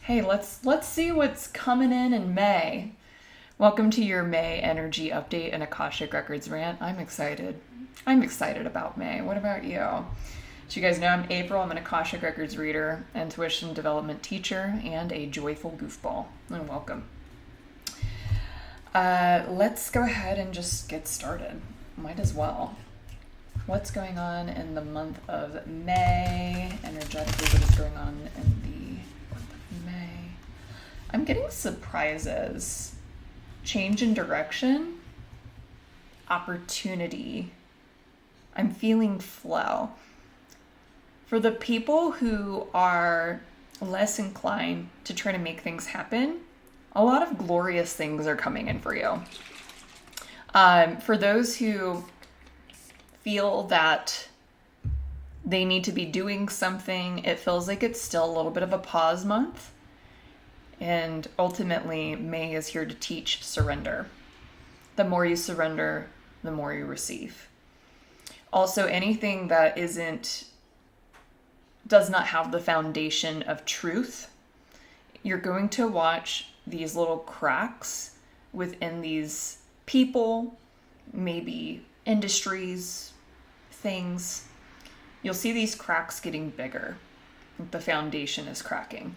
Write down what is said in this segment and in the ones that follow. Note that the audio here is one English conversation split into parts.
Hey, let's see what's coming in May. Welcome to your May energy update and Akashic Records rant. I'm excited. I'm excited about May. What about you? So you guys know I'm April. I'm an Akashic Records reader, intuition development teacher, and a joyful goofball. And welcome. Let's go ahead and just get started. Might as well. What's going on in the month of May? Energetically, what is going on in the month of May? I'm getting surprises. Change in direction. Opportunity. I'm feeling flow. For the people who are less inclined to try to make things happen, a lot of glorious things are coming in for you. For those who feel that they need to be doing something, it feels like it's still a little bit of a pause month. And ultimately, May is here to teach surrender. The more you surrender, the more you receive. Also, anything that does not have the foundation of truth, you're going to watch these little cracks within these people, maybe industries, things. You'll see these cracks getting bigger. The foundation is cracking.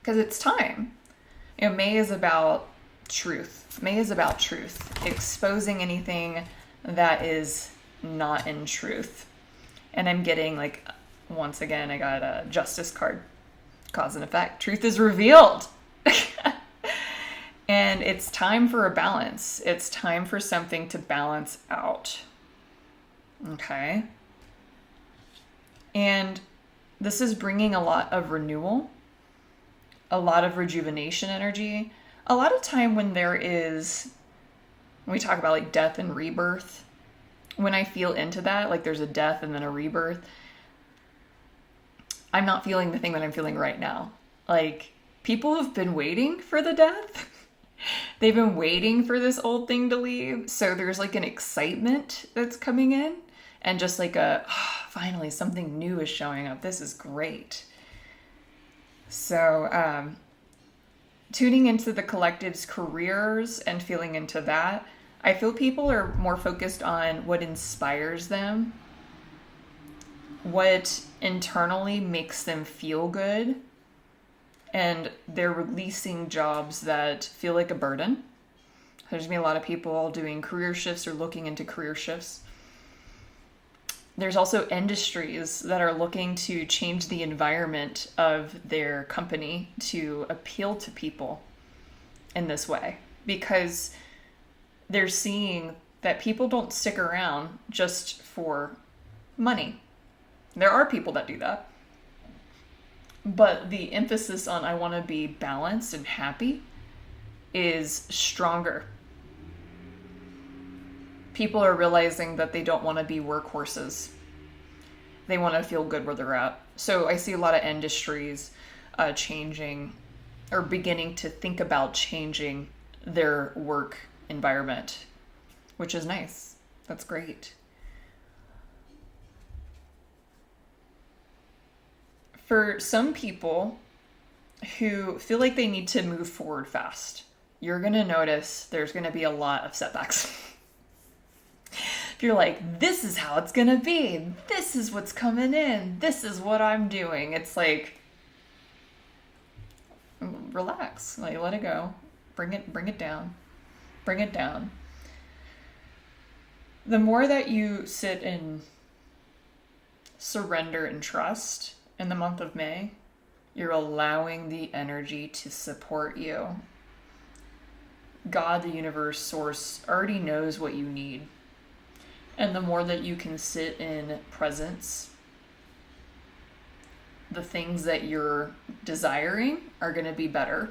Because it's time. May is about truth. May is about truth. Exposing anything that is not in truth. And I'm getting once again, I got a justice card. Cause and effect. Truth is revealed. And it's time for a balance. It's time for something to balance out. Okay. And this is bringing a lot of renewal, a lot of rejuvenation energy. A lot of time when we talk about death and rebirth, when I feel into that, there's a death and then a rebirth, I'm not feeling the thing that I'm feeling right now. People have been waiting for the death. They've been waiting for this old thing to leave. So there's an excitement that's coming in. And just finally something new is showing up. This is great. So tuning into the collective's careers and feeling into that, I feel people are more focused on what inspires them, what internally makes them feel good, and they're releasing jobs that feel like a burden. There's going to be a lot of people doing career shifts or looking into career shifts. There's also industries that are looking to change the environment of their company to appeal to people in this way, because they're seeing that people don't stick around just for money. There are people that do that. But the emphasis on I want to be balanced and happy is stronger. People are realizing that they don't want to be workhorses. They want to feel good where they're at. So I see a lot of industries changing or beginning to think about changing their work environment, which is nice. That's great. For some people who feel like they need to move forward fast, you're going to notice there's going to be a lot of setbacks. If you're this is how it's going to be. This is what's coming in. This is what I'm doing. It's relax. Let it go. Bring it down. Bring it down. The more that you sit in surrender and trust in the month of May, you're allowing the energy to support you. God, the universe, source already knows what you need. And the more that you can sit in presence, the things that you're desiring are going to be better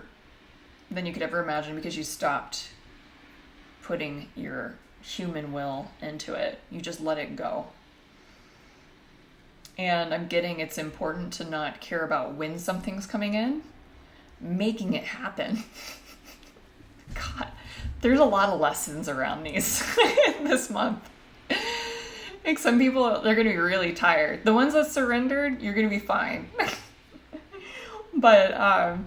than you could ever imagine, because you stopped putting your human will into it. You just let it go. And I'm getting it's important to not care about when something's coming in, making it happen. God, there's a lot of lessons around these this month. Some people, they're going to be really tired. The ones that surrendered, you're going to be fine. But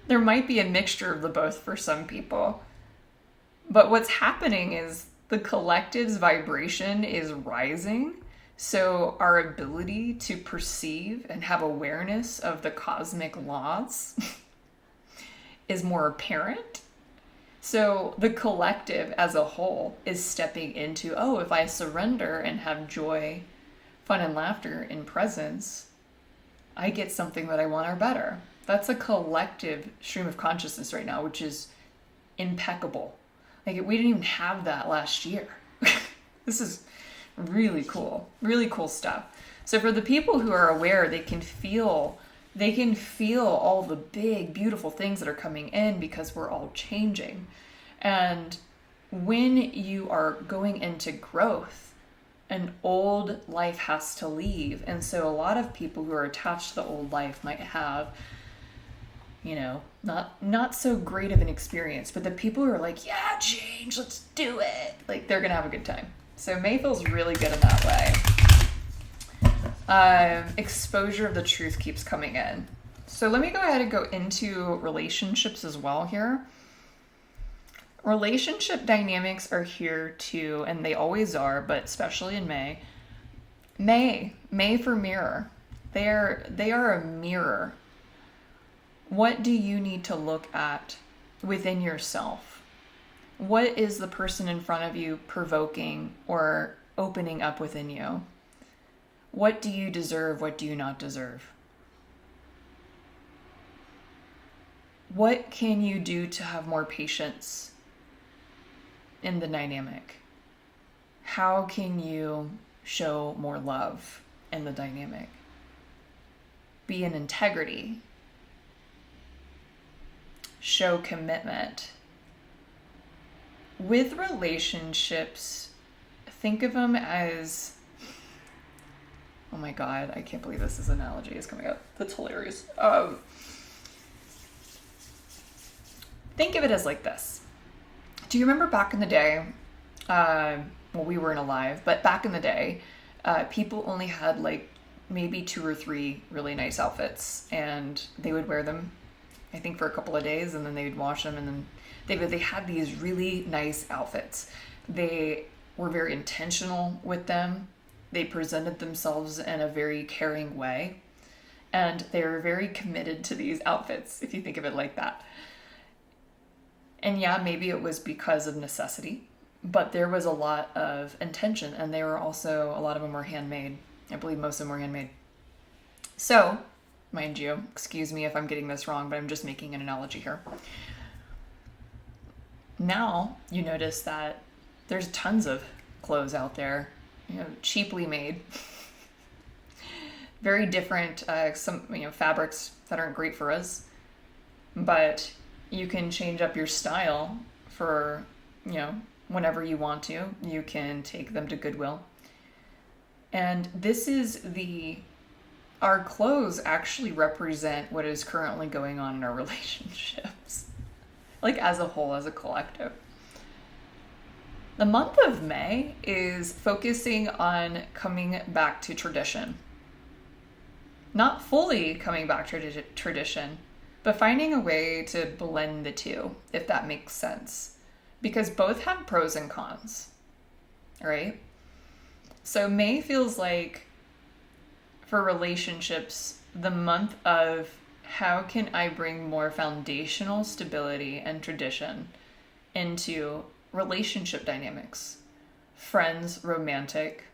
there might be a mixture of the both for some people. But what's happening is the collective's vibration is rising. So our ability to perceive and have awareness of the cosmic laws is more apparent. So the collective as a whole is stepping into, oh, if I surrender and have joy, fun, and laughter in presence, I get something that I want or better. That's a collective stream of consciousness right now, which is impeccable. Like, we didn't even have that last year. This is really cool stuff. So for the people who are aware, they can feel all the big, beautiful things that are coming in because we're all changing. And when you are going into growth, an old life has to leave. And so a lot of people who are attached to the old life might have, not so great of an experience. But the people who are like, yeah, change, let's do it, like, they're going to have a good time. So May feels really good in that way. Exposure of the truth keeps coming in. So let me go ahead and go into relationships as well here. Relationship dynamics are here too, and they always are, but especially in May. May for mirror. They are a mirror. What do you need to look at within yourself? What is the person in front of you provoking or opening up within you? What do you deserve? What do you not deserve? What can you do to have more patience in the dynamic? How can you show more love in the dynamic? Be in integrity. Show commitment. With relationships, think of them as, oh my God, I can't believe this analogy is coming up. That's hilarious. Think of it as like this. Do you remember back in the day, we weren't alive, but back in the day, people only had like maybe 2 or 3 really nice outfits, and they would wear them, I think, for a couple of days, and then they would wash them, and then they had these really nice outfits. They were very intentional with them. They presented themselves in a very caring way, and they were very committed to these outfits, if you think of it like that. And yeah, maybe it was because of necessity, but there was a lot of intention, and they were also, a lot of them were handmade. I believe most of them were handmade. So, mind you, excuse me if I'm getting this wrong, but I'm just making an analogy here. Now, you notice that there's tons of clothes out there, cheaply made, very different, some fabrics that aren't great for us, but you can change up your style for, whenever you want to. You can take them to Goodwill. And this is our clothes actually represent what is currently going on in our relationships, like as a whole, as a collective. The month of May is focusing on coming back to tradition. Not fully coming back to tradition, but finding a way to blend the two, if that makes sense. Because both have pros and cons, right? So May feels like, for relationships, the month of how can I bring more foundational stability and tradition into relationship dynamics, friends, romantic.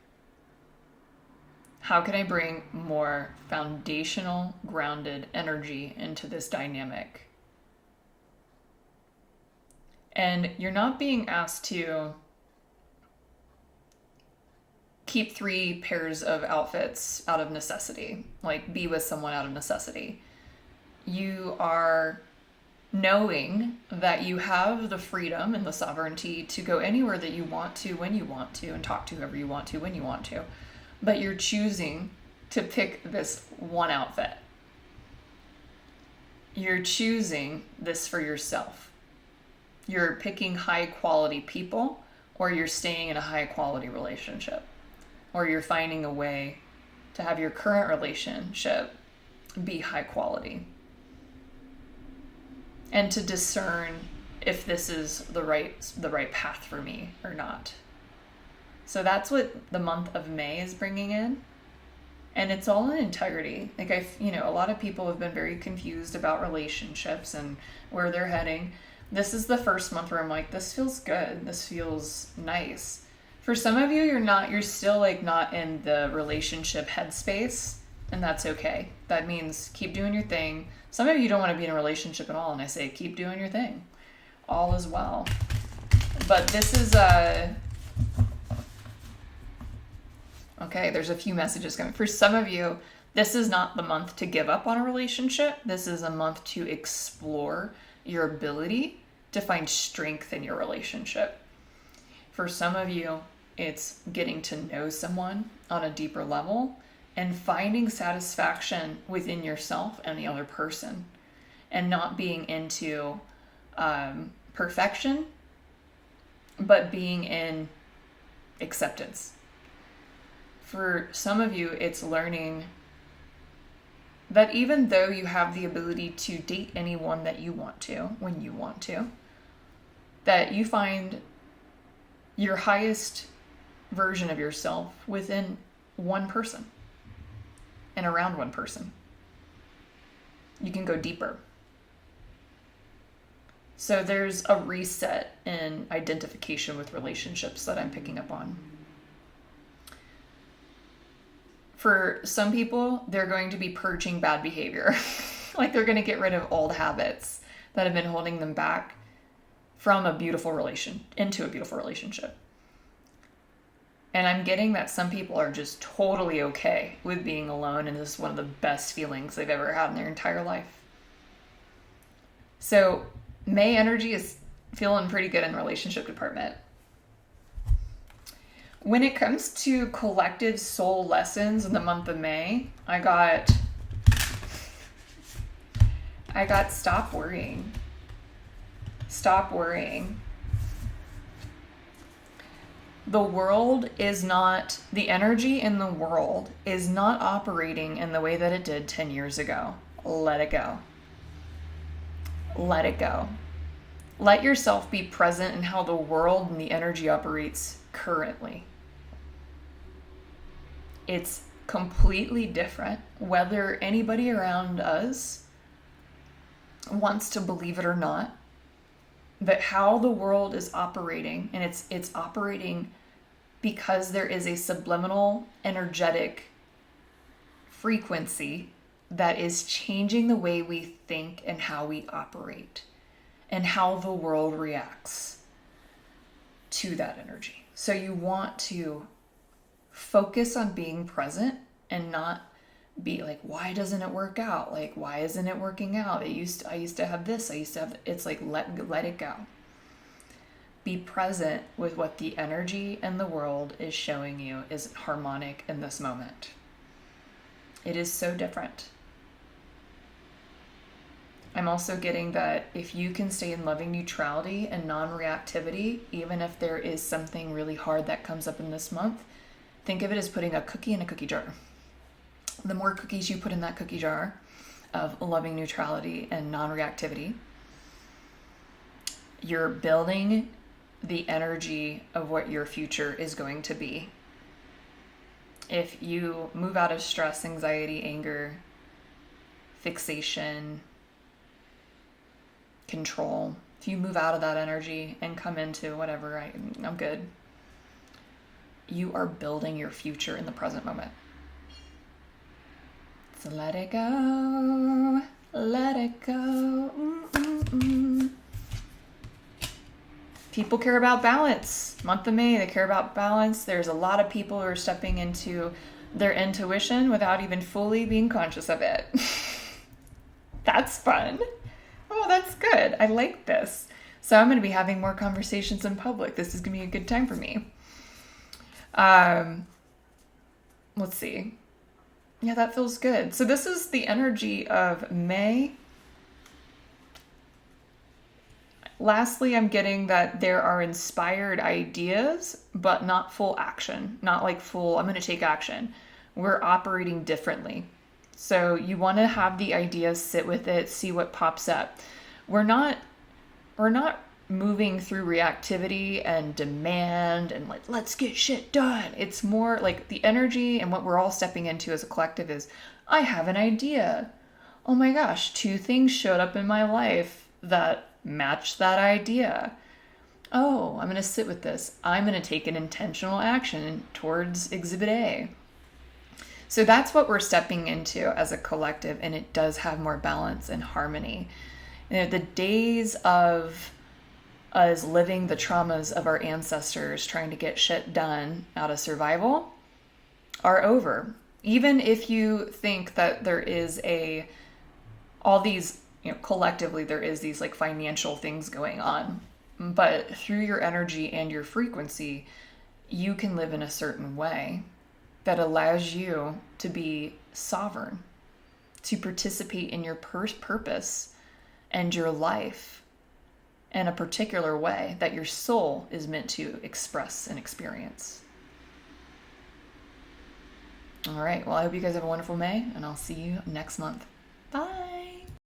How can I bring more foundational, grounded energy into this dynamic? And you're not being asked to keep 3 pairs of outfits out of necessity, like be with someone out of necessity. You are knowing that you have the freedom and the sovereignty to go anywhere that you want to, when you want to, and talk to whoever you want to, when you want to. But you're choosing to pick this one outfit. You're choosing this for yourself. You're picking high quality people, or you're staying in a high quality relationship, or you're finding a way to have your current relationship be high quality. and to discern if this is the right path for me or not. So that's what the month of May is bringing in. And it's all in integrity. Like a lot of people have been very confused about relationships and where they're heading. This is the first month where I'm like, this feels good. This feels nice. For some of you, you're still like not in the relationship headspace, and that's okay. That means keep doing your thing. Some of you don't want to be in a relationship at all, and I say keep doing your thing. All is well. But this is okay, there's a few messages coming. For some of you, this is not the month to give up on a relationship. This is a month to explore your ability to find strength in your relationship. For some of you, it's getting to know someone on a deeper level and finding satisfaction within yourself and the other person, and not being into perfection, but being in acceptance. For some of you, it's learning that even though you have the ability to date anyone that you want to, when you want to, that you find your highest version of yourself within one person and around one person. You can go deeper. So there's a reset in identification with relationships that I'm picking up on. For some people, they're going to be purging bad behavior. Like they're going to get rid of old habits that have been holding them back from a beautiful into a beautiful relationship. And I'm getting that some people are just totally okay with being alone, and this is one of the best feelings they've ever had in their entire life. So May energy is feeling pretty good in the relationship department. When it comes to collective soul lessons in the month of May, I got stop worrying. Stop worrying. The energy in the world is not operating in the way that it did 10 years ago. Let it go. Let it go. Let yourself be present in how the world and the energy operates currently. It's completely different, whether anybody around us wants to believe it or not, that how the world is operating, and it's operating because there is a subliminal energetic frequency that is changing the way we think and how we operate and how the world reacts to that energy. So you want to focus on being present and not be like, why doesn't it work out? Like, why isn't it working out? I used to have this. It's like, let it go. Be present with what the energy and the world is showing you is harmonic in this moment. It is so different. I'm also getting that if you can stay in loving neutrality and non-reactivity, even if there is something really hard that comes up in this month, think of it as putting a cookie in a cookie jar. The more cookies you put in that cookie jar of loving neutrality and non-reactivity, you're building the energy of what your future is going to be. If you move out of stress, anxiety, anger, fixation, control, if you move out of that energy and come into whatever, I'm good, you are building your future in the present moment. So let it go, let it go. People care about balance. Month of May, they care about balance. There's a lot of people who are stepping into their intuition without even fully being conscious of it. That's fun. Oh, that's good. I like this. So I'm going to be having more conversations in public. This is going to be a good time for me. Let's see. Yeah, that feels good. So this is the energy of May. Lastly, I'm getting that there are inspired ideas, but not full action. Not like full, I'm going to take action. We're operating differently. So you want to have the ideas, sit with it, see what pops up. we're not we're not moving through reactivity and demand and like let's get shit done. It's more like the energy and what we're all stepping into as a collective is I have an idea. Oh my gosh, two things showed up in my life that match that idea. Oh, I'm going to sit with this. I'm going to take an intentional action towards exhibit A. So that's what we're stepping into as a collective, and it does have more balance and harmony. You know, the days of us living the traumas of our ancestors trying to get shit done out of survival are over. Even if you think that there is all these, collectively there is these like financial things going on, but through your energy and your frequency, you can live in a certain way that allows you to be sovereign, to participate in your purpose and your life in a particular way that your soul is meant to express and experience. All right, well, I hope you guys have a wonderful May, and I'll see you next month. Bye.